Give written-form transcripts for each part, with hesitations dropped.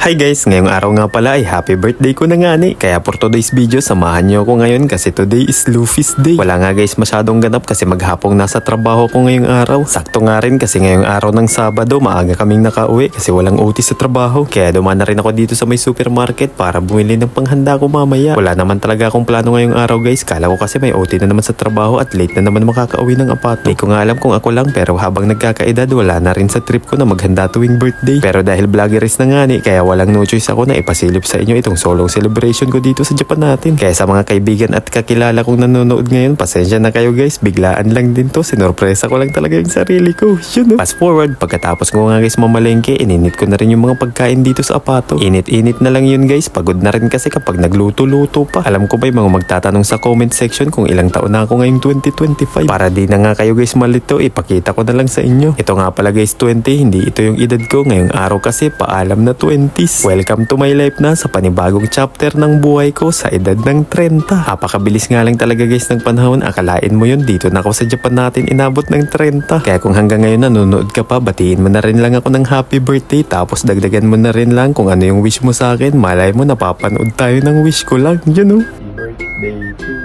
Hi guys, ngayong araw nga pala ay happy birthday ko na nga ni. Kaya for today's video, samahan nyo ako ngayon kasi today is Luffy's day. Wala nga guys masyadong ganap kasi maghapong nasa trabaho ko ngayong araw. Sakto nga rin kasi ngayong araw ng Sabado, maaga kaming nakauwi kasi walang OT sa trabaho. Kaya dumaan na rin ako dito sa may supermarket para bumili ng panghanda ko mamaya. Wala naman talaga akong plano ngayong araw guys. Kala ko kasi may OT na naman sa trabaho at late na naman makakauwi ng apato. Di ko nga alam kung ako lang pero habang nagkakaedad wala na rin sa trip ko na maghanda tuwing birthday. Pero dahil vloggeries na nga ni, kaya walang no choice ako na ipasilip sa inyo itong solong celebration ko dito sa Japan natin. Kaya sa mga kaibigan at kakilala kong nanonood ngayon, pasensya na kayo guys, biglaan lang din to, sinorpresa ko lang talaga yung sarili ko. Yun, no? Fast forward, pagkatapos ko nga guys mamalengke, ininit ko na rin yung mga pagkain dito sa apato. Init-init na lang yun guys, pagod na rin kasi kapag nagluto-luto pa. Alam ko ba yung mga magtatanong sa comment section kung ilang taon na ako ngayong 2025. Para di na nga kayo guys malito, ipakita ko na lang sa inyo. Ito nga pala guys 20, hindi ito yung edad ko ngayong araw kasi paalam na 20s. Welcome to my life na sa panibagong chapter ng buhay ko sa edad ng 30. Napakabilis nga lang talaga guys ng panahon. Akalain mo yun, dito na ako sa Japan natin inabot ng 30. Kaya kung hanggang ngayon nanonood ka pa, batiin mo na rin lang ako ng happy birthday. Tapos dagdagan mo na rin lang kung ano yung wish mo sa akin. Malay mo napapanood tayo ng wish ko lang. Yun, no? Birthday to you.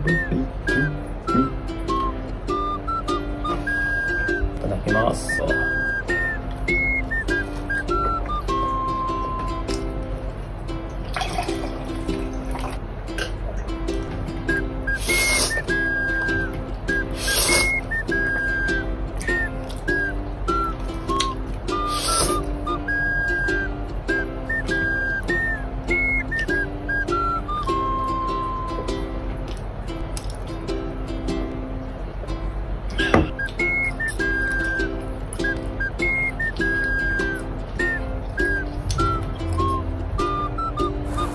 Birthday to you. Itadakimasu.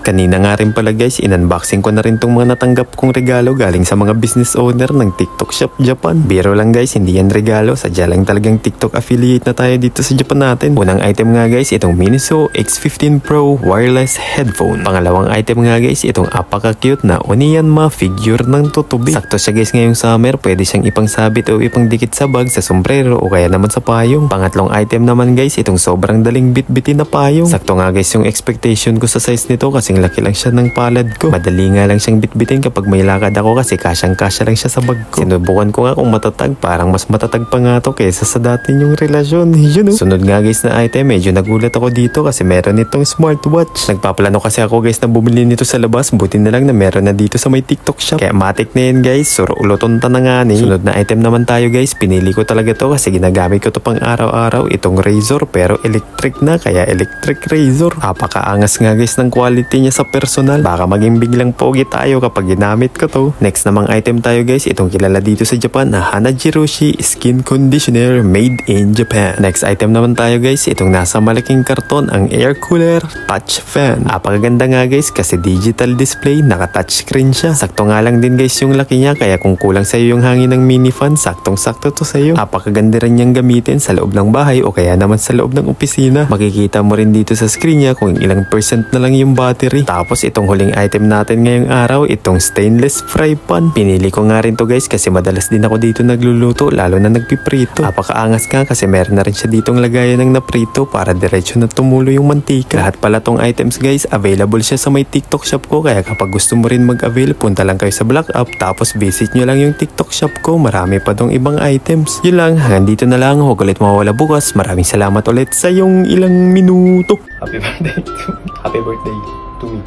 Kanina nga rin pala guys, in-unboxing ko na rin tong mga natanggap kong regalo galing sa mga business owner ng TikTok Shop Japan. Biro lang guys, hindi yan regalo, sadya lang talagang TikTok affiliate na tayo dito sa Japan natin. Unang item nga guys, itong Miniso X15 Pro wireless headphone. Pangalawang item nga guys, itong apaka-cute na Onyanma figure ng tutubi. Sakto siya guys ngayong summer, pwede siyang ipangsabit o ipangdikit sa bag, sa sombrero o kaya naman sa payong. Pangatlong item naman guys, itong sobrang daling bitbitin na payong. Sakto nga guys yung expectation ko sa size nito kasi laki lang siya ng palad ko. Madali nga lang siyang bitbitin kapag may lakad ako kasi kasyang-kasya lang siya sa bag ko. Sinubukan ko nga kung matatag, parang mas matatag pa nga to kaysa sa dati yung relasyon. Yun, no? Sunod nga guys na item, medyo nagulat ako dito kasi meron itong smartwatch. Nagpaplano kasi ako guys na bumili nito sa labas, buti na lang na meron na dito sa may TikTok shop. Kaya matik na yun guys, suro ulotonta na nga ni. Sunod na item naman tayo guys, pinili ko talaga to kasi ginagamit ko to pang araw-araw. Itong razor pero electric na, kaya electric razor. Apakaangas nga guys ng quality niya sa personal. Baka maging biglang pogi tayo kapag ginamit ko to. Next namang item tayo guys, itong kilala dito sa Japan na Hanajiroshi Skin Conditioner made in Japan. Next item naman tayo guys, itong nasa malaking karton, ang air cooler touch fan. Apakaganda nga guys kasi digital display, naka touchscreen siya. Sakto nga lang din guys yung laki niya, kaya kung kulang sa'yo yung hangin ng mini fan, saktong-sakto to sa'yo. Apakaganda rin niyang gamitin sa loob ng bahay o kaya naman sa loob ng opisina. Makikita mo rin dito sa screen niya kung ilang percent na lang yung battery. Tapos itong huling item natin ngayong araw, itong stainless fry pan. Pinili ko nga rin to guys kasi madalas din ako dito nagluluto, lalo na nagpiprito. Napakaangas ka kasi meron na rin siya ditong lagayan ng naprito para diretso na tumulo yung mantika. Lahat pala tong items guys, available siya sa may TikTok shop ko, kaya kapag gusto mo rin mag-avail, punta lang kayo sa Black App tapos visit nyo lang yung TikTok shop ko. Marami pa tong ibang items. Yun lang, hanggang dito na lang. Huwag ulit mawawala bukas. Maraming salamat ulit sa yung ilang minuto. Happy birthday to me.